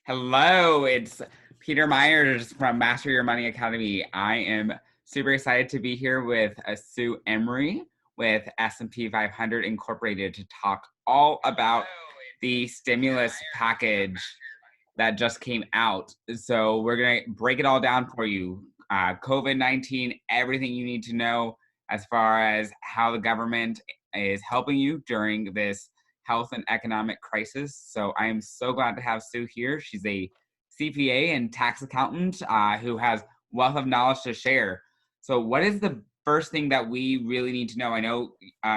Hello, it's Peter Myers from Master Your Money Academy. I am super excited to be here with Sue Emry with S&P 500 Incorporated to talk all about the stimulus package that just came out. So we're going to break it all down for you. COVID-19, everything you need to know as far as how the government is helping you during this health and economic crisis. So I am so glad to have Sue here. She's a CPA and tax accountant who has wealth of knowledge to share. So what is the first thing that we really need to know? I know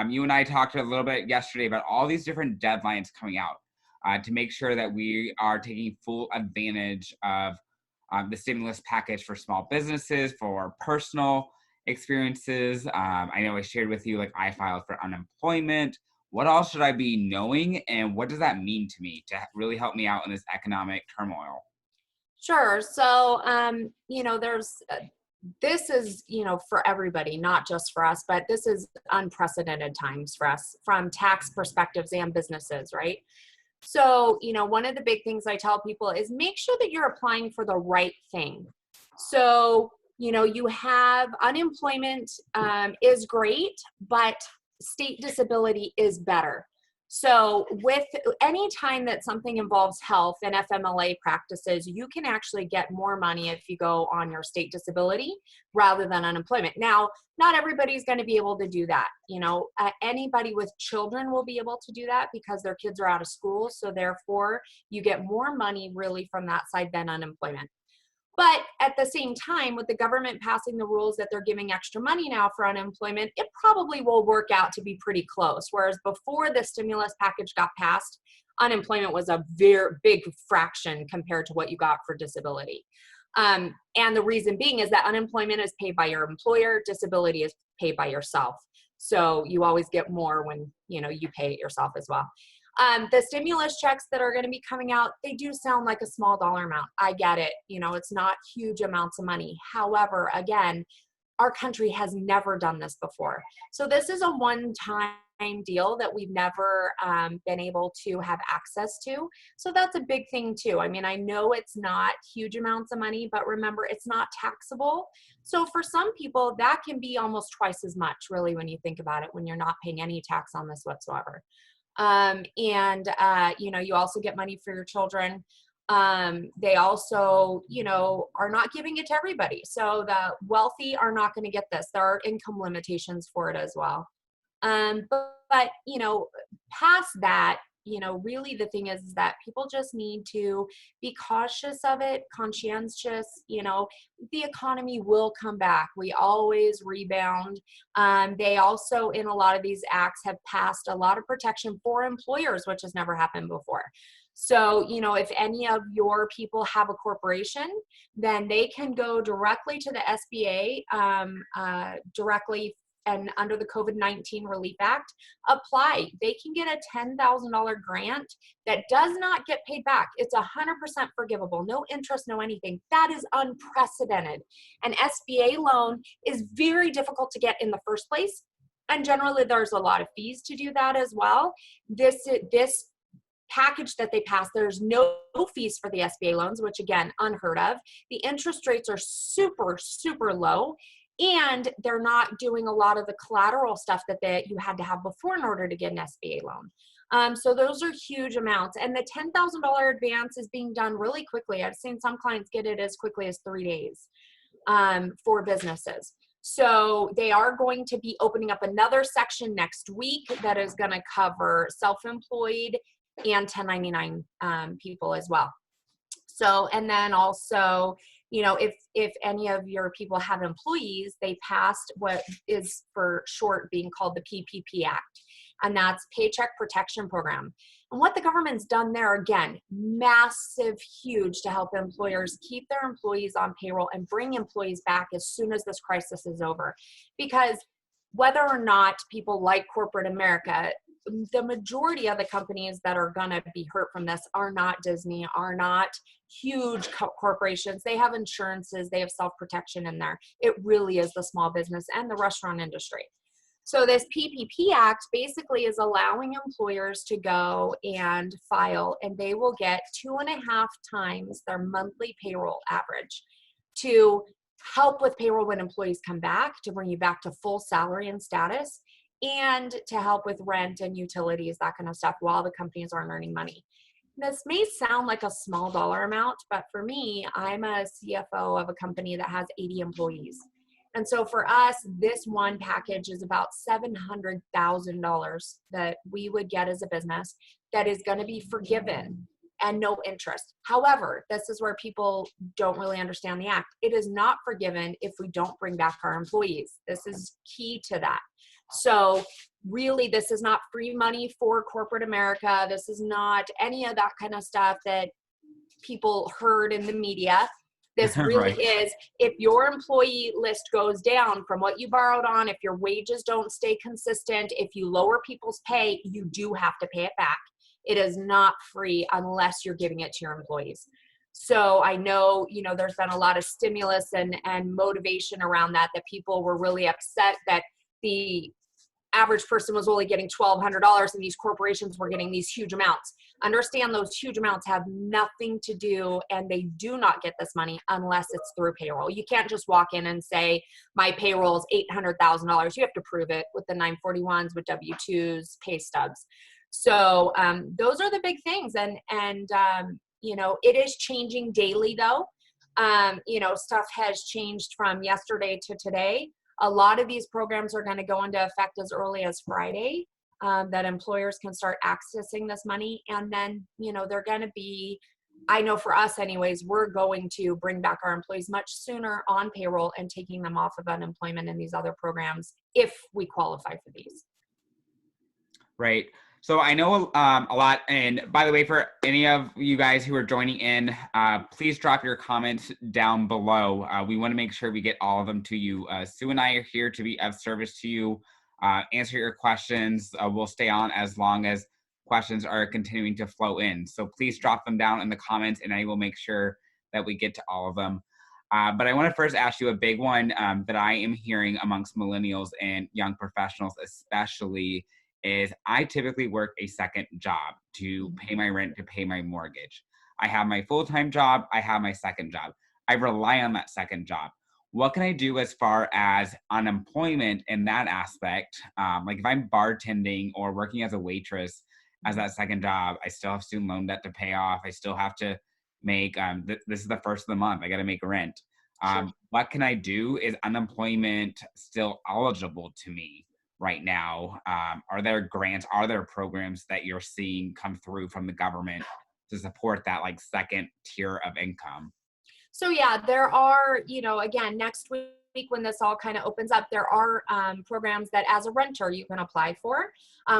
you and I talked a little bit yesterday about all these different deadlines coming out to make sure that we are taking full advantage of the stimulus package for small businesses, for personal experiences. I know I shared with you, like, I filed for unemployment. What all should I be knowing, and what does that mean to me to really help me out in this economic turmoil? Sure. So, this is, for everybody, not just for us, but this is unprecedented times for us from tax perspectives and businesses, right? So, one of the big things I tell people is make sure that you're applying for the right thing. So, you have unemployment is great, but state disability is better. So with any time that something involves health and FMLA practices, you can actually get more money if you go on your state disability rather than unemployment. Now, not everybody's going to be able to do that. Anybody with children will be able to do that because their kids are out of school. So therefore, you get more money really from that side than unemployment. But at the same time, with the government passing the rules that they're giving extra money now for unemployment, it probably will work out to be pretty close. Whereas before the stimulus package got passed, unemployment was a very big fraction compared to what you got for disability. And the reason being is that unemployment is paid by your employer, disability is paid by yourself. So you always get more when you pay it yourself as well. The stimulus checks that are going to be coming out, they do sound like a small dollar amount. I get it. It's not huge amounts of money. However, again, our country has never done this before. So this is a one-time deal that we've never been able to have access to. So that's a big thing too. I mean, I know it's not huge amounts of money, but remember, it's not taxable. So for some people, that can be almost twice as much, really, when you think about it, when you're not paying any tax on this whatsoever. You also get money for your children. They also, are not giving it to everybody. So the wealthy are not going to get this. There are income limitations for it as well. But past that, really the thing is that people just need to be cautious of it, conscientious. The economy will come back. We always rebound. They also, in a lot of these acts, have passed a lot of protection for employers, which has never happened before. So, if any of your people have a corporation, then they can go directly to the SBA directly, and under the COVID-19 Relief Act, apply. They can get a $10,000 grant that does not get paid back. It's 100% forgivable, no interest, no anything. That is unprecedented. An SBA loan is very difficult to get in the first place, and generally there's a lot of fees to do that as well. This package that they passed, there's no fees for the SBA loans, which again, unheard of. The interest rates are super, super low. And they're not doing a lot of the collateral stuff that you had to have before in order to get an SBA loan. So those are huge amounts. And the $10,000 advance is being done really quickly. I've seen some clients get it as quickly as 3 days for businesses. So they are going to be opening up another section next week that is going to cover self-employed and 1099 people as well. So, and then also, if any of your people have employees, they passed what is for short being called the PPP Act, and that's Paycheck Protection Program. And what the government's done there, again, massive, huge to help employers keep their employees on payroll and bring employees back as soon as this crisis is over. Because whether or not people like corporate America, the majority of the companies that are going to be hurt from this are not Disney, are not huge corporations. They have insurances, they have self-protection in there. It really is the small business and the restaurant industry. So this PPP Act basically is allowing employers to go and file, and they will get 2.5 times their monthly payroll average to help with payroll when employees come back, to bring you back to full salary and status, and to help with rent and utilities, that kind of stuff, while the companies aren't earning money. This may sound like a small dollar amount, but for me, I'm a CFO of a company that has 80 employees. And so for us, this one package is about $700,000 that we would get as a business that is going to be forgiven and no interest. However, this is where people don't really understand the act. It is not forgiven if we don't bring back our employees. This is key to that. So really, this is not free money for corporate America. This is not any of that kind of stuff that people heard in the media. This really Right. is, if your employee list goes down from what you borrowed on, if your wages don't stay consistent, if you lower people's pay, you do have to pay it back. It is not free unless you're giving it to your employees. So I know, there's been a lot of stimulus and motivation around that people were really upset that the average person was only getting $1,200 and these corporations were getting these huge amounts. Understand those huge amounts have nothing to do, and they do not get this money unless it's through payroll. You can't just walk in and say, my payroll is $800,000. You have to prove it with the 941s, with W-2s, pay stubs. So those are the big things. And it is changing daily though. Stuff has changed from yesterday to today. A lot of these programs are going to go into effect as early as Friday, that employers can start accessing this money. And then, they're going to be, I know for us anyways, we're going to bring back our employees much sooner on payroll and taking them off of unemployment and these other programs if we qualify for these. Right. So I know a lot, and by the way, for any of you guys who are joining in, please drop your comments down below. We want to make sure we get all of them to you. Sue and I are here to be of service to you, answer your questions. We'll stay on as long as questions are continuing to flow in. So please drop them down in the comments, and I will make sure that we get to all of them. But I want to first ask you a big one that I am hearing amongst millennials and young professionals especially, is I typically work a second job to pay my rent, to pay my mortgage. I have my full-time job, I have my second job. I rely on that second job. What can I do as far as unemployment in that aspect? Like if I'm bartending or working as a waitress as that second job, I still have student loan debt to pay off. I still have to make, this is the first of the month, I got to make rent. Sure. What can I do? Is unemployment still eligible to me right now? Are there grants, are there programs that you're seeing come through from the government to support that like second tier of income? So yeah, there are, again, next week when this all kind of opens up, there are programs that as a renter you can apply for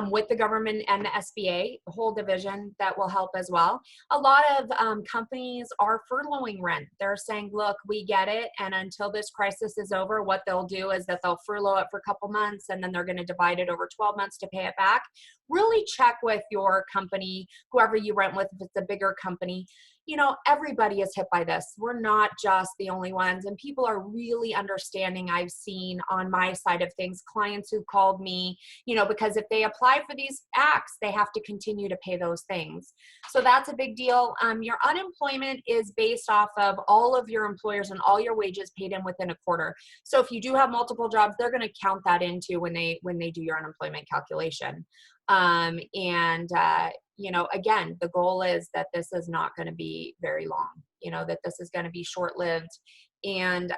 with the government and the SBA, the whole division that will help as well. A lot of companies are furloughing rent. They're saying, look, we get it. And until this crisis is over, what they'll do is that they'll furlough it for a couple months and then they're going to divide it over 12 months to pay it back. Really check with your company, whoever you rent with, if it's a bigger company. Everybody is hit by this. We're not just the only ones, and people are really understanding. I've seen on my side of things, clients who called me, because if they apply for these acts, they have to continue to pay those things. So that's a big deal. Your unemployment is based off of all of your employers and all your wages paid in within a quarter. So if you do have multiple jobs, they're going to count that into when they do your unemployment calculation. Again, the goal is that this is not going to be very long, that this is going to be short-lived. And,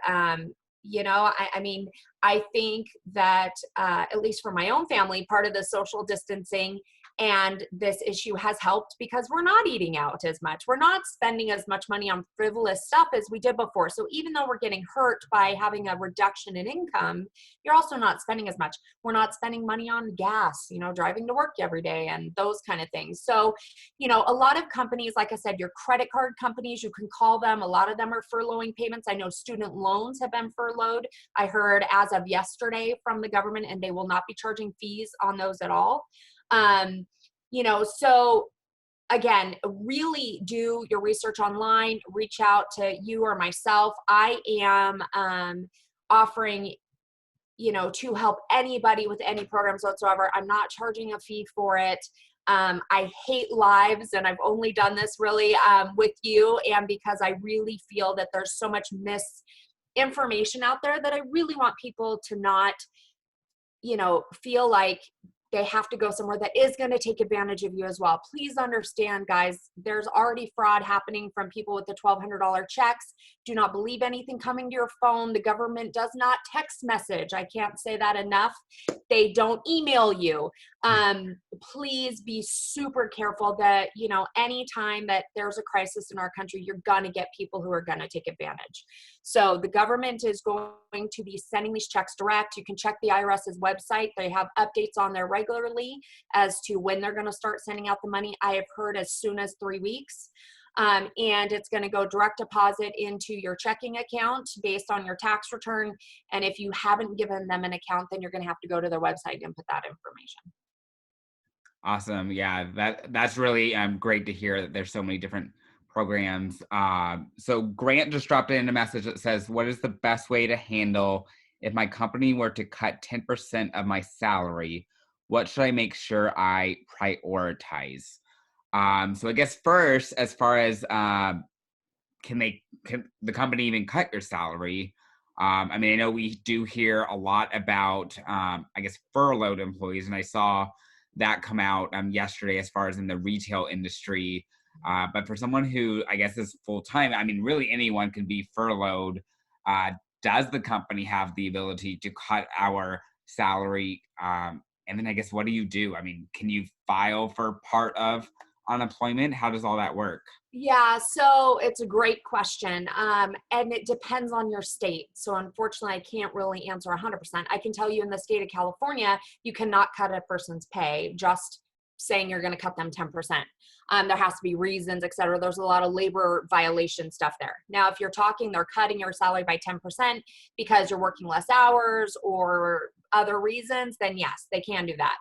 I think that, at least for my own family, part of the social distancing and this issue has helped because we're not eating out as much. We're not spending as much money on frivolous stuff as we did before. So even though we're getting hurt by having a reduction in income, you're also not spending as much. We're not spending money on gas, driving to work every day and those kind of things. So, a lot of companies, like I said, your credit card companies, you can call them. A lot of them are furloughing payments. I know student loans have been furloughed. I heard as of yesterday from the government, and they will not be charging fees on those at all. So again, really do your research online, reach out to you or myself. I am offering to help anybody with any programs whatsoever. I'm not charging a fee for it. I hate lives, and I've only done this really with you, and because I really feel that there's so much misinformation out there that I really want people to not feel like they have to go somewhere that is going to take advantage of you as well. Please understand, guys, there's already fraud happening from people with the $1,200 checks. Do not believe anything coming to your phone. The government does not text message. I can't say that enough. They don't email you. Please be super careful that, anytime that there's a crisis in our country, you're going to get people who are going to take advantage. So the government is going to be sending these checks direct. You can check the IRS's website. They have updates on there regularly as to when they're going to start sending out the money. I have heard as soon as 3 weeks. And it's going to go direct deposit into your checking account based on your tax return. And if you haven't given them an account, then you're going to have to go to their website and put that information. Awesome. Yeah, that's really great to hear that there's so many different programs. So Grant just dropped in a message that says, what is the best way to handle if my company were to cut 10% of my salary? What should I make sure I prioritize? So I guess first, as far as can the company even cut your salary? I mean, I know we do hear a lot about, I guess, furloughed employees, and I saw that come out yesterday as far as in the retail industry. But for someone who I guess is full time, I mean, really anyone can be furloughed. Does the company have the ability to cut our salary? And then I guess, what do you do? I mean, can you file for part of unemployment? How does all that work? Yeah, so it's a great question. And it depends on your state. So unfortunately, I can't really answer 100%. I can tell you in the state of California, you cannot cut a person's pay just saying you're going to cut them 10%. There has to be reasons, et cetera. There's a lot of labor violation stuff there. Now, if you're talking, they're cutting your salary by 10% because you're working less hours or other reasons, then yes, they can do that.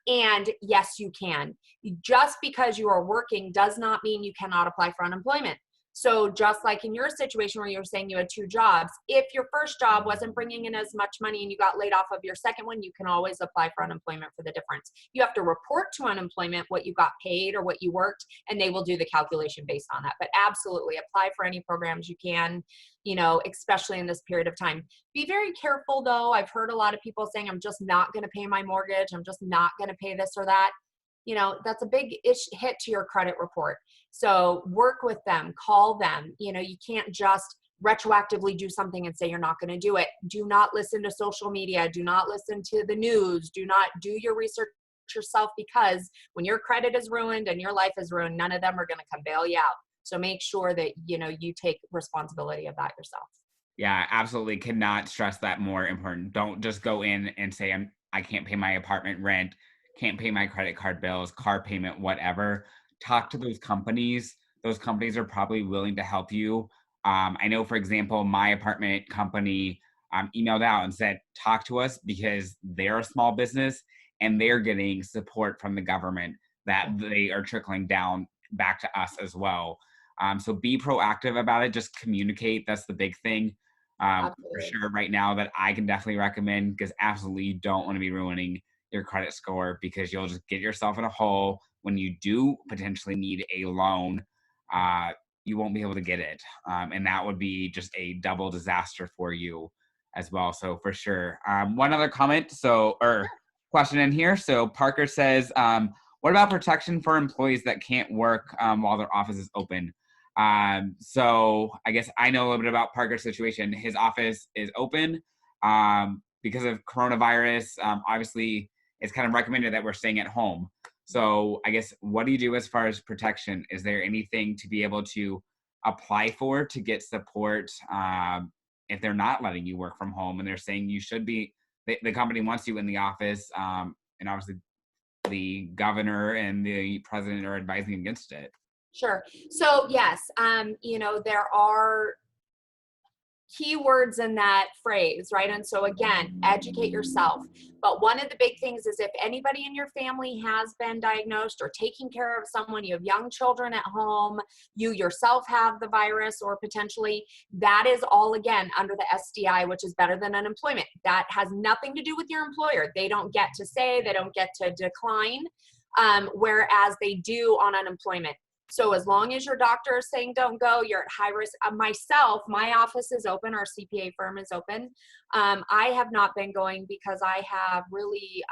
And yes, you can. Just because you are working does not mean you cannot apply for unemployment. So just like in your situation where you were saying you had 2 jobs, if your first job wasn't bringing in as much money and you got laid off of your second one, you can always apply for unemployment for the difference. You have to report to unemployment what you got paid or what you worked, and they will do the calculation based on that. But absolutely apply for any programs you can, especially in this period of time. Be very careful though. I've heard a lot of people saying, I'm just not going to pay my mortgage. I'm just not going to pay this or that. That's a big hit to your credit report. So work with them, call them. You can't just retroactively do something and say you're not going to do it. Do not listen to social media. Do not listen to the news. Do not do your research yourself, because when your credit is ruined and your life is ruined, none of them are going to come bail you out. So make sure that, you take responsibility of that yourself. Yeah, absolutely. Cannot stress that more important. Don't just go in and say, I can't pay my apartment rent, can't pay my credit card bills, car payment, whatever. Talk to those companies. Those companies are probably willing to help you. I know, for example, my apartment company emailed out and said, talk to us, because they're a small business and they're getting support from the government that they are trickling down back to us as well. So be proactive about it. Just communicate. That's the big thing. For Absolutely. sure right now that I can definitely recommend, because absolutely you don't want to be ruining your credit score, because you'll just get yourself in a hole when you do potentially need a loan. You won't be able to get it. And that would be just a double disaster for you as well. So for sure. One other comment, or question in here. So Parker says, what about protection for employees that can't work while their office is open? So I guess I know a little bit about Parker's situation. His office is open because of coronavirus. Obviously, it's kind of recommended that we're staying at home. So I guess, what do you do as far as protection? Is there anything to be able to apply for to get support if they're not letting you work from home and they're saying you should be, the company wants you in the office, and obviously the governor and the president are advising against it? Sure. So yes, there are keywords in that phrase, right? And so again, educate yourself. But one of the big things is if anybody in your family has been diagnosed or taking care of someone, you have young children at home, you yourself have the virus or potentially, that is all again under the SDI, which is better than unemployment. That has nothing to do with your employer. They don't get to say, they don't get to decline, whereas they do on unemployment. So as long as your doctor is saying don't go, you're at high risk. Myself, my office is open, our CPA firm is open. I have not been going because I have really,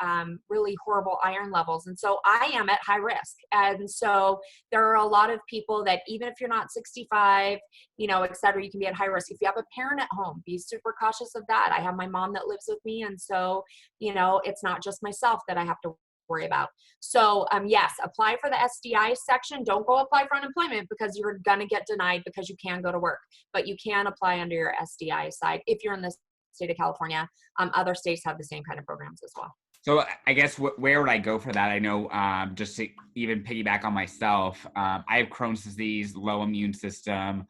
really horrible iron levels. And so I am at high risk. And so there are a lot of people that even if you're not 65, et cetera, you can be at high risk. If you have a parent at home, be super cautious of that. I have my mom that lives with me. And so, it's not just myself that I have to worry about. So yes, apply for the SDI section. Don't go apply for unemployment because you're going to get denied because you can go to work, but you can apply under your SDI side if you're in the state of California. Other states have the same kind of programs as well. So I guess where would I go for that? I know just to even piggyback on myself, I have Crohn's disease, low immune system,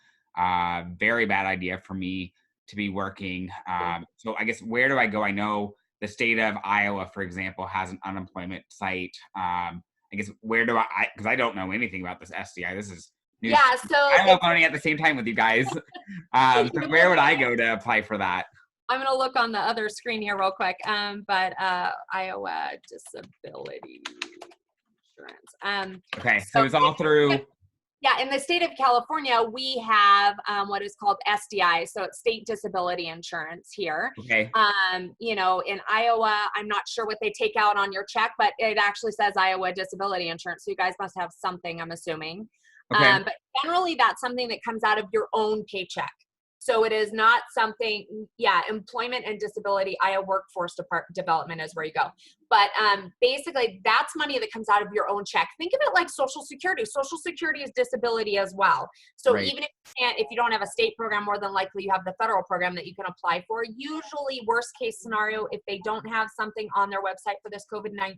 very bad idea for me to be working. So I guess where do I go? I know the state of Iowa, for example, has an unemployment site. I guess where do because I don't know anything about this SDI. This is new. Yeah, so I'm learning at the same time with you guys. So where would I go to apply for that? I'm going to look on the other screen here real quick. But Iowa disability insurance. Okay, so it's all through. Yeah, in the state of California, we have what is called SDI, so it's state disability insurance here. Okay. In Iowa, I'm not sure what they take out on your check, but it actually says Iowa disability insurance. So you guys must have something, I'm assuming. Okay. But generally, that's something that comes out of your own paycheck. So it is not something, employment and disability, Iowa Workforce Development is where you go. But basically, that's money that comes out of your own check. Think of it like Social Security. Social Security is disability as well. So right. Even if you don't have a state program, more than likely you have the federal program that you can apply for. Usually, worst case scenario, if they don't have something on their website for this COVID-19,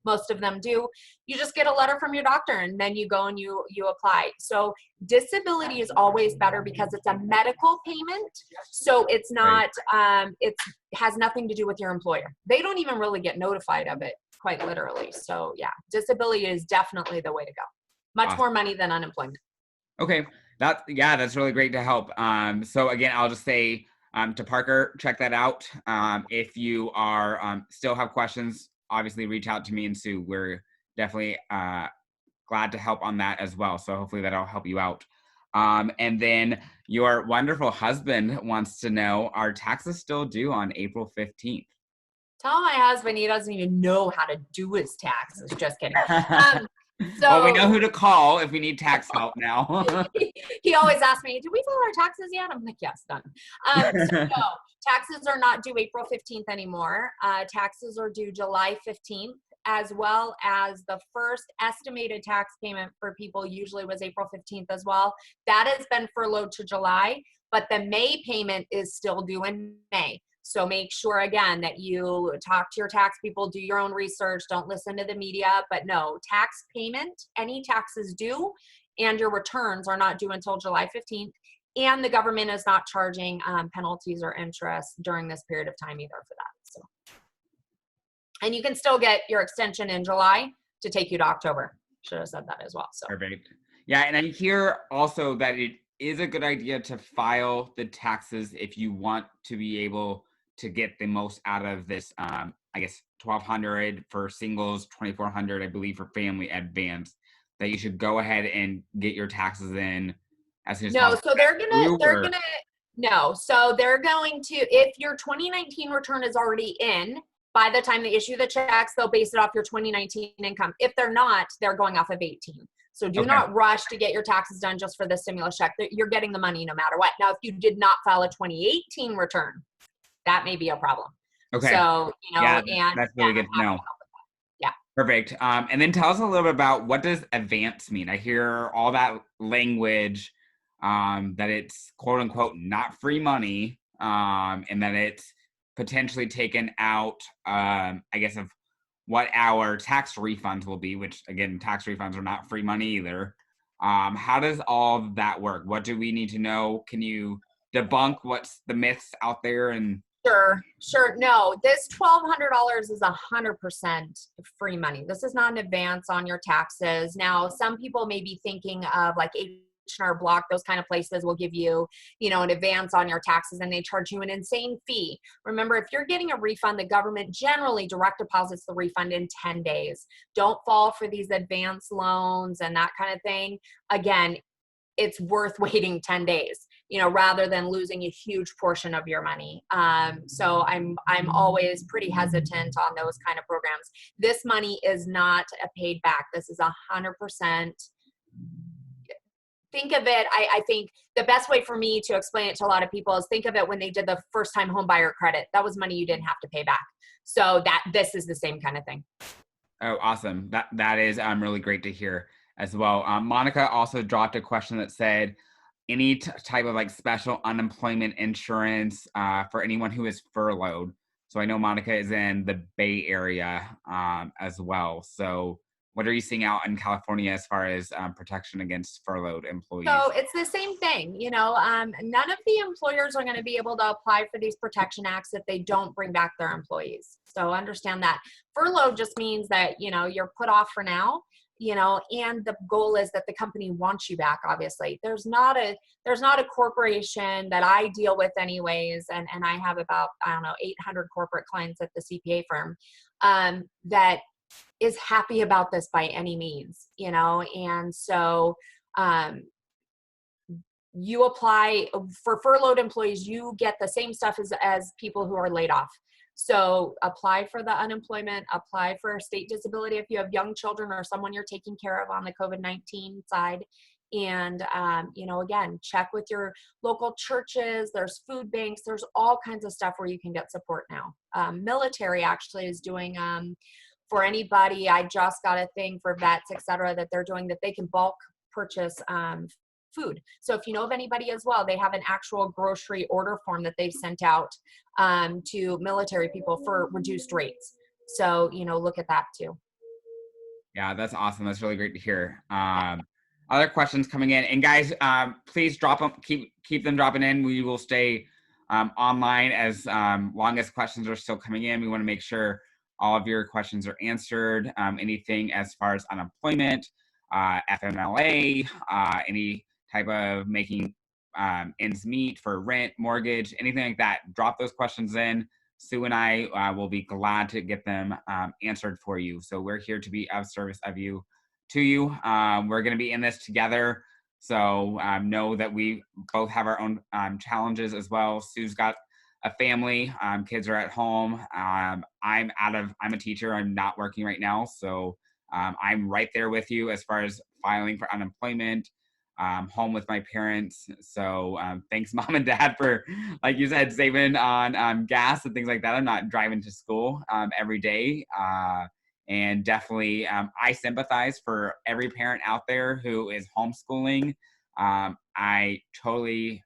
most of them do, you just get a letter from your doctor and then you go and you apply. So disability is always better because it's a medical payment. So it's not, it has nothing to do with your employer. They don't even really get notified of it, quite literally. So yeah, disability is definitely the way to go. Much more money than unemployment. Okay. That's really great to help. So again, I'll just say to Parker, check that out. If you are still have questions, obviously reach out to me and Sue. We're definitely glad to help on that as well. So hopefully that'll help you out. And then your wonderful husband wants to know, are taxes still due on April 15th? Tell my husband he doesn't even know how to do his taxes. Just kidding. Well, we know who to call if we need tax help now. He always asks me, "Did we file our taxes yet?" I'm like, "Yes, done." No, taxes are not due April 15th anymore. Taxes are due July 15th, as well as the first estimated tax payment for people usually was April 15th as well. That has been furloughed to July, but the May payment is still due in May. So make sure, again, that you talk to your tax people, do your own research, don't listen to the media. But no, tax payment, any taxes due, and your returns are not due until July 15th. And the government is not charging penalties or interest during this period of time either for that. So, and you can still get your extension in July to take you to October. Should have said that as well. So perfect. Yeah, and I hear also that it is a good idea to file the taxes if you want to be able to get the most out of this. I guess $1,200 for singles, $2,400, I believe, for family advance. That you should go ahead and get your taxes in as soon as possible. So they're going to, if your 2019 return is already in, by the time they issue the checks, they'll base it off your 2019 income. If they're not, they're going off of 18. So do not rush to get your taxes done just for the stimulus check. You're getting the money no matter what. Now, if you did not file a 2018 return, that may be a problem. Okay. So, that's really good to know. Yeah. Perfect. And then tell us a little bit about, what does advance mean? I hear all that language, that it's quote unquote not free money, and that it's potentially taken out, I guess, of what our tax refunds will be, which again, tax refunds are not free money either. How does all that work? What do we need to know? Can you debunk what's the myths out there and Sure. No, this $1,200 is 100% free money. This is not an advance on your taxes. Now, some people may be thinking of like H&R Block, those kind of places will give you, an advance on your taxes and they charge you an insane fee. Remember, if you're getting a refund, the government generally direct deposits the refund in 10 days. Don't fall for these advance loans and that kind of thing. Again, it's worth waiting 10 days, rather than losing a huge portion of your money. So I'm always pretty hesitant on those kind of programs. This money is not a paid back. This is 100%. Think of it, I think the best way for me to explain it to a lot of people is think of it when they did the first time home buyer credit. That was money you didn't have to pay back. So this is the same kind of thing. Oh, awesome. That is really great to hear as well. Monica also dropped a question that said, any type of like special unemployment insurance for anyone who is furloughed. So I know Monica is in the Bay Area as well. So what are you seeing out in California as far as protection against furloughed employees? So it's the same thing, none of the employers are going to be able to apply for these protection acts if they don't bring back their employees. So understand that furlough just means that, you're put off for now, and the goal is that the company wants you back. Obviously there's not a corporation that I deal with anyways. And I have about, 800 corporate clients at the CPA firm that is happy about this by any means, and so you apply for furloughed employees, you get the same stuff as people who are laid off. So apply for the unemployment, apply for state disability if you have young children or someone you're taking care of on the COVID-19 side. And, again, check with your local churches. There's food banks. There's all kinds of stuff where you can get support now. Military actually is doing, for anybody, I just got a thing for vets, et cetera, that they're doing that they can bulk purchase food. So if you know of anybody as well, they have an actual grocery order form that they've sent out to military people for reduced rates. So, look at that too. Yeah, that's awesome. That's really great to hear. Other questions coming in, and guys, please drop them. Keep them dropping in. We will stay online as long as questions are still coming in. We want to make sure all of your questions are answered. Anything as far as unemployment, FMLA, any type of making ends meet for rent, mortgage, anything like that, drop those questions in. Sue and I will be glad to get them answered for you. So we're here to be of service to you. We're going to be in this together. So know that we both have our own challenges as well. Sue's got a family, kids are at home. I'm a teacher. I'm not working right now. So I'm right there with you as far as filing for unemployment, home with my parents. So thanks mom and dad for, like you said, saving on gas and things like that. I'm not driving to school every day. And definitely I sympathize for every parent out there who is homeschooling. I totally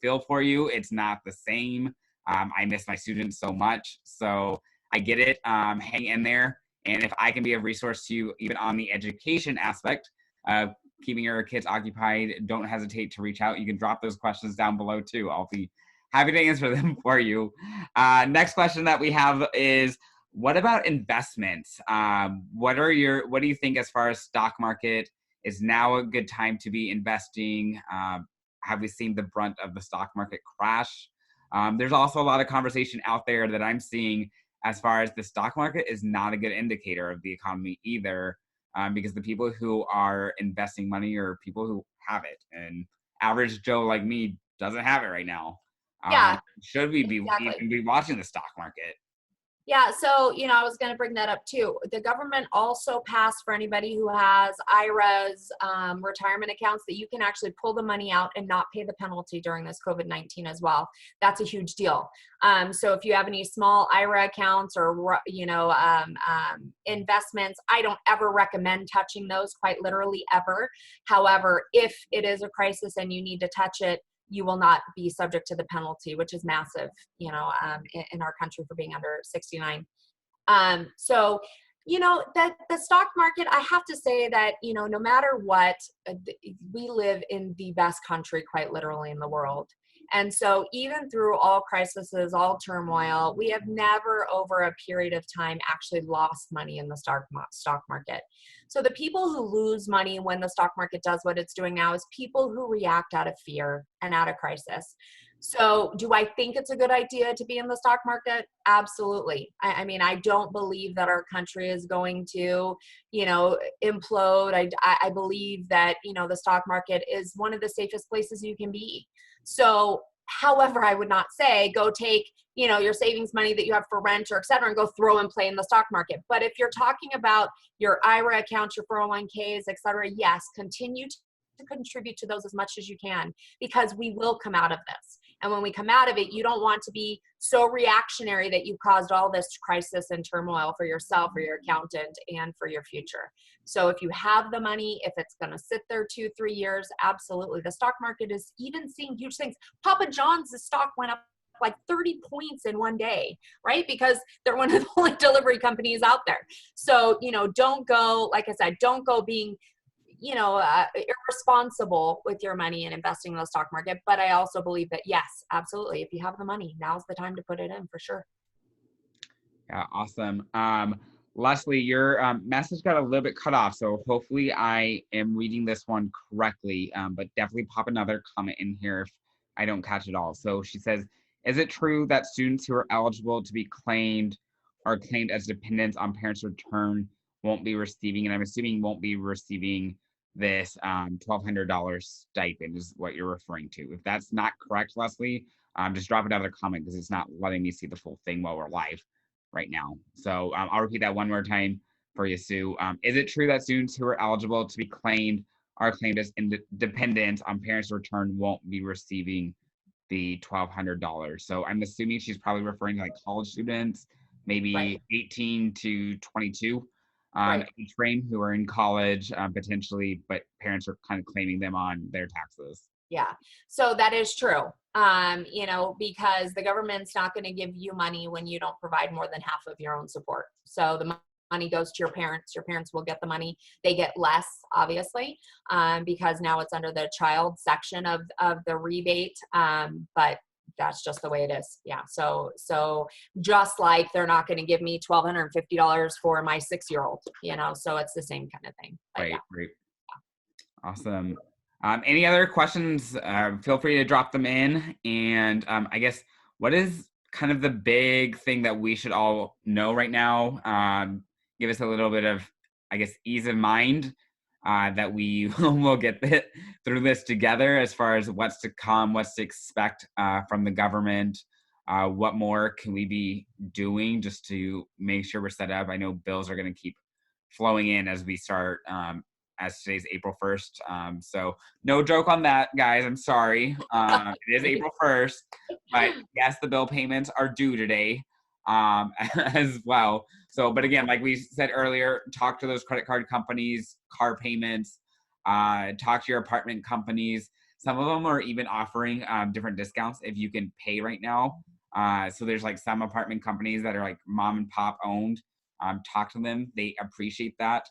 feel for you. It's not the same. I miss my students so much. So I get it. Hang in there. And if I can be a resource to you, even on the education aspect of keeping your kids occupied, don't hesitate to reach out. You can drop those questions down below too. I'll be happy to answer them for you. Next question that we have is, what about investments? What do you think as far as stock market? Is now a good time to be investing? Have we seen the brunt of the stock market crash? There's also a lot of conversation out there that I'm seeing as far as the stock market is not a good indicator of the economy either, because the people who are investing money are people who have it, and average Joe like me doesn't have it right now. Yeah, should we be exactly. even be watching the stock market? Yeah, so, I was going to bring that up too. The government also passed for anybody who has IRAs, retirement accounts, that you can actually pull the money out and not pay the penalty during this COVID-19 as well. That's a huge deal. So if you have any small IRA accounts or, investments, I don't ever recommend touching those, quite literally ever. However, if it is a crisis and you need to touch it, you will not be subject to the penalty, which is massive, in our country for being under 69. So that the stock market, I have to say that, no matter what, we live in the best country, quite literally, in the world. And so even through all crises, all turmoil, we have never over a period of time actually lost money in the stock market. So the people who lose money when the stock market does what it's doing now is people who react out of fear and out of crisis. So do I think it's a good idea to be in the stock market? Absolutely. I mean, I don't believe that our country is going to, implode. I believe that, the stock market is one of the safest places you can be. So, however, I would not say go take, your savings money that you have for rent or et cetera, and go throw and play in the stock market. But if you're talking about your IRA accounts, your 401ks, et cetera, yes, continue to contribute to those as much as you can, because we will come out of this. And when we come out of it, you don't want to be so reactionary that you caused all this crisis and turmoil for yourself, for your accountant, and for your future. So if you have the money, if it's going to sit there 2-3 years, absolutely. The stock market is even seeing huge things. Papa John's, the stock went up like 30 points in one day, right? Because they're one of the only delivery companies out there. So, don't go, like I said, don't go being irresponsible with your money and investing in the stock market. But I also believe that, yes, absolutely. If you have the money, now's the time to put it in, for sure. Yeah, awesome. Leslie, your message got a little bit cut off, so hopefully I am reading this one correctly, but definitely pop another comment in here if I don't catch it all. So she says, is it true that students who are eligible to be claimed are claimed as dependents on parents' return won't be receiving, and I'm assuming won't be receiving this $1,200 stipend is what you're referring to? If that's not correct, Leslie, just drop another comment because it's not letting me see the full thing while we're live right now. So I'll repeat that one more time for you, Sue. Is it true that students who are eligible to be claimed are claimed as dependents on parents' return won't be receiving the $1,200? So I'm assuming she's probably referring to like college students, maybe Right. 18 to 22 Right. age frame who are in college potentially, but parents are kind of claiming them on their taxes. Yeah. So that is true. Because the government's not going to give you money when you don't provide more than half of your own support. So the money goes to your parents. Your parents will get the money. They get less, obviously, because now it's under the child section of the rebate. But that's just the way it is. Yeah. So just like they're not going to give me $1,250 for my 6-year-old, so it's the same kind of thing. But Right, yeah. right. Awesome. Any other questions? Feel free to drop them in. And I guess, what is kind of the big thing that we should all know right now? Give us a little bit of, I guess, ease of mind that we will get through this together as far as what's to come, what's to expect from the government. What more can we be doing just to make sure we're set up? I know bills are going to keep flowing in as we start as today's April 1st. So no joke on that, guys. I'm sorry. It is April 1st, but yes, the bill payments are due today as well. So, but again, like we said earlier, talk to those credit card companies, car payments, talk to your apartment companies. Some of them are even offering different discounts if you can pay right now. So there's like some apartment companies that are like mom and pop owned. Talk to them. They appreciate that.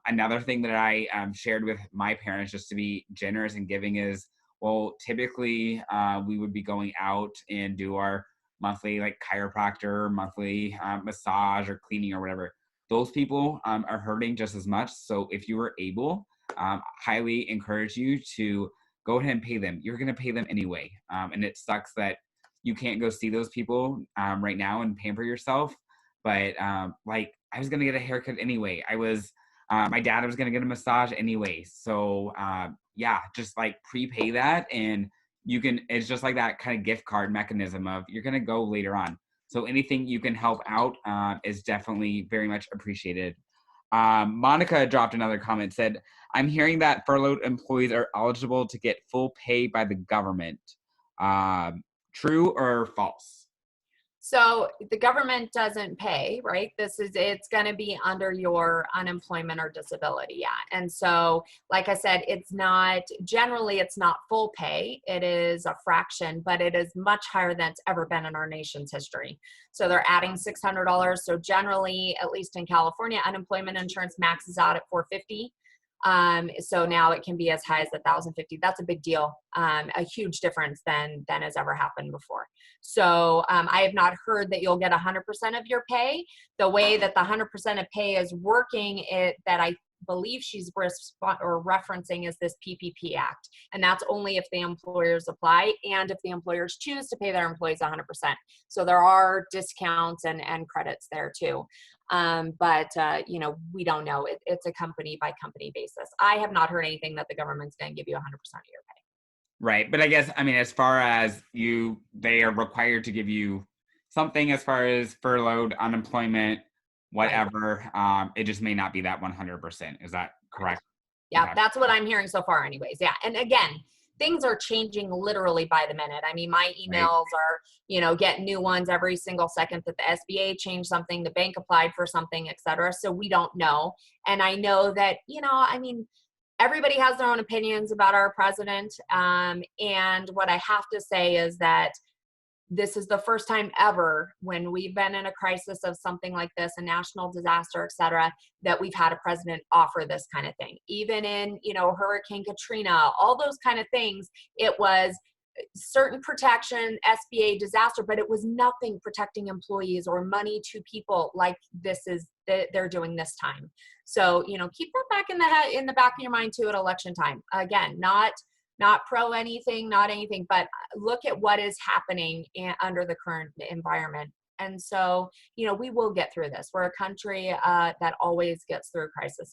Another thing that I shared with my parents just to be generous and giving is, well, typically we would be going out and do our monthly like chiropractor, monthly massage or cleaning or whatever. Those people are hurting just as much. So if you were able, highly encourage you to go ahead and pay them. You're going to pay them anyway. And it sucks that you can't go see those people right now and pamper yourself. But like I was going to get a haircut anyway. My dad was going to get a massage anyway. So yeah, just like prepay that, and it's just like that kind of gift card mechanism of you're going to go later on. So anything you can help out is definitely very much appreciated. Monica dropped another comment, said, I'm hearing that furloughed employees are eligible to get full pay by the government. True or false? So the government doesn't pay, right? It's going to be under your unemployment or disability. Yeah. And so, like I said, generally it's not full pay. It is a fraction, but it is much higher than it's ever been in our nation's history. So they're adding $600. So generally, at least in California, unemployment insurance maxes out at $450. So now it can be as high as $1,050. That's a big deal. A huge difference than has ever happened before. So I have not heard that you'll get 100% of your pay. The way that the 100% of pay is working, that I believe she's referencing is this PPP Act. And that's only if the employers apply and if the employers choose to pay their employees 100%. So there are discounts and credits there too. But we don't know. It's a company by company basis. I have not heard anything that the government's going to give you 100% of your pay. Right. But I guess, I mean, as far as they are required to give you something as far as furloughed, unemployment, whatever, right. It just may not be that 100%. Is that correct? Yeah, okay. That's what I'm hearing so far anyways. Yeah. And again, things are changing literally by the minute. I mean, my emails are, getting new ones every single second that the SBA changed something, the bank applied for something, et cetera. So we don't know. And I know that, everybody has their own opinions about our president. And what I have to say is that this is the first time ever when we've been in a crisis of something like this, a national disaster, et cetera, that we've had a president offer this kind of thing. Even in, Hurricane Katrina, all those kind of things, it was certain protection, SBA disaster, but it was nothing protecting employees or money to people like they're doing this time. So, keep that back in the back of your mind too at election time. Again, not pro anything, not anything, but look at what is happening under the current environment. And so, we will get through this. We're a country that always gets through crises.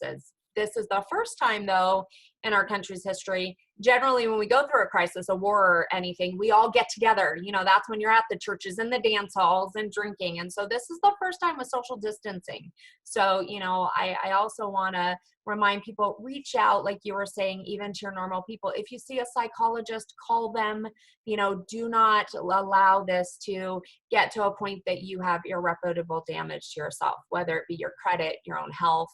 This is the first time, though, in our country's history. Generally, when we go through a crisis, a war or anything, we all get together. That's when you're at the churches and the dance halls and drinking. And so this is the first time with social distancing. So, I also want to remind people, reach out, like you were saying, even to your normal people. If you see a psychologist, call them. Do not allow this to get to a point that you have irreparable damage to yourself, whether it be your credit, your own health,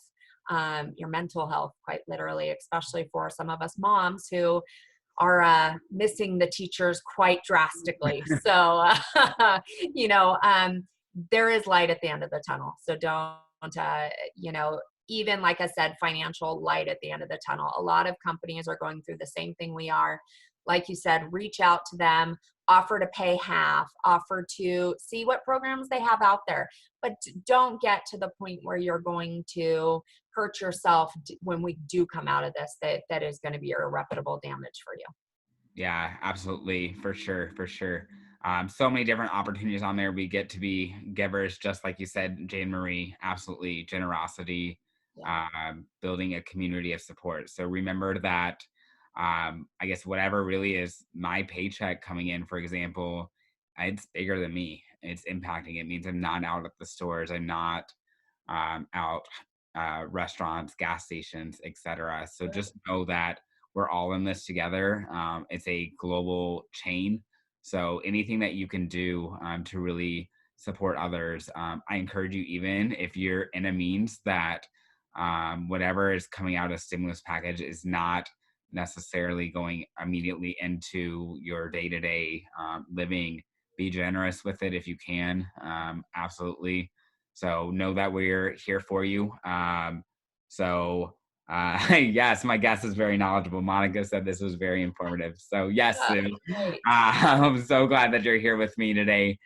your mental health, quite literally, especially for some of us moms who are missing the teachers quite drastically. So, there is light at the end of the tunnel. So don't, even like I said, financial light at the end of the tunnel. A lot of companies are going through the same thing we are. Like you said, reach out to them, offer to pay half, offer to see what programs they have out there. But don't get to the point where you're going to hurt yourself when we do come out of this, that is going to be irreparable damage for you. Yeah, absolutely. For sure. For sure. So many different opportunities on there. We get to be givers, just like you said, Jane Marie, absolutely. Generosity, building a community of support. So remember that, I guess whatever really is my paycheck coming in, for example, it's bigger than me. It's impacting. It means I'm not out at the stores. I'm not out restaurants, gas stations, etc. So just know that we're all in this together. It's a global chain. So anything that you can do to really support others, I encourage you, even if you're in a means that whatever is coming out of stimulus package is not necessarily going immediately into your day-to-day living, be generous with it if you can. Absolutely. So know that we're here for you. Yes, my guest is very knowledgeable. Monica said this was very informative. So yes, Sue, I'm so glad that you're here with me today.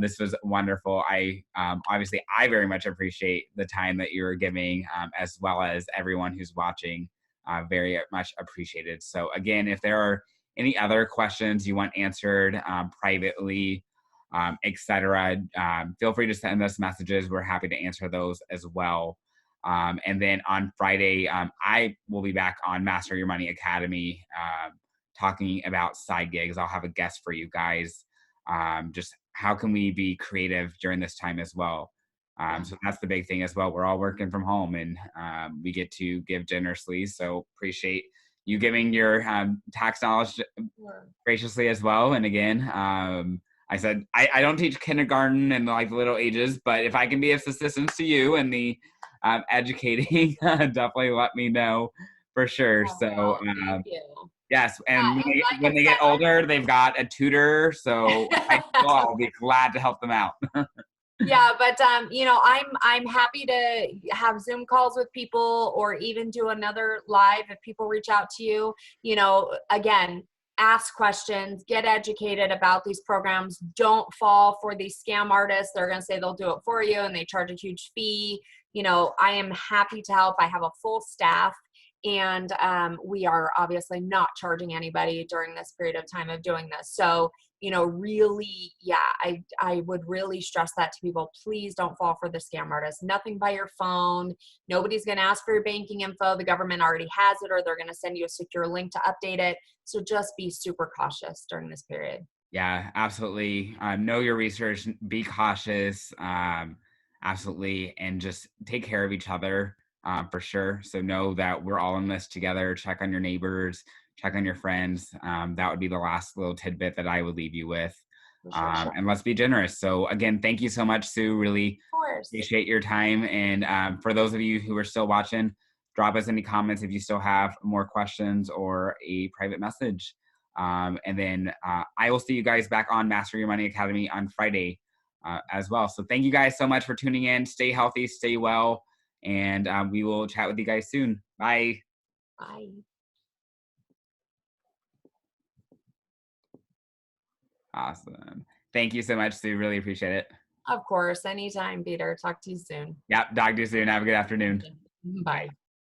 This was wonderful. Obviously, I very much appreciate the time that you're giving, as well as everyone who's watching. Very much appreciated. So again, if there are any other questions you want answered privately, etc., feel free to send us messages. We're happy to answer those as well. And then on Friday, I will be back on Master Your Money Academy, talking about side gigs. I'll have a guest for you guys. Just how can we be creative during this time as well? So that's the big thing as well. We're all working from home, and we get to give generously. So appreciate you giving your tax knowledge graciously as well. And again, I said, I don't teach kindergarten and like little ages, but if I can be of assistance to you in the educating, definitely let me know for sure. I So will. Thank you. yes, and Yeah, and when like they get older, they've got a tutor, so I I said, will be glad to help them out. yeah, but I'm happy to have Zoom calls with people or even do another live if people reach out to you. Again, ask questions, get educated about these programs. Don't fall for these scam artists. They're going to say they'll do it for you and they charge a huge fee. I am happy to help. I have a full staff. And we are obviously not charging anybody during this period of time of doing this. So really, yeah, I would really stress that to people. Please don't fall for the scam artists. Nothing by your phone. Nobody's going to ask for your banking info. The government already has it, or they're going to send you a secure link to update it. So just be super cautious during this period. Yeah, absolutely. Know your research, be cautious, absolutely, and just take care of each other for sure. So know that we're all in this together. Check on your neighbors, check on your friends. That would be the last little tidbit that I would leave you with. For sure. And let's be generous. So again, thank you so much, Sue. Really Of course. appreciate your time. And for those of you who are still watching, drop us any comments if you still have more questions or a private message. And then I will see you guys back on Master Your Money Academy on Friday as well. So thank you guys so much for tuning in. Stay healthy, stay well, and we will chat with you guys soon. Bye. Bye. Awesome. Thank you so much, Sue. Really appreciate it. Of course. Anytime, Peter. Talk to you soon. Yep. Talk to you soon. Have a good afternoon. Bye.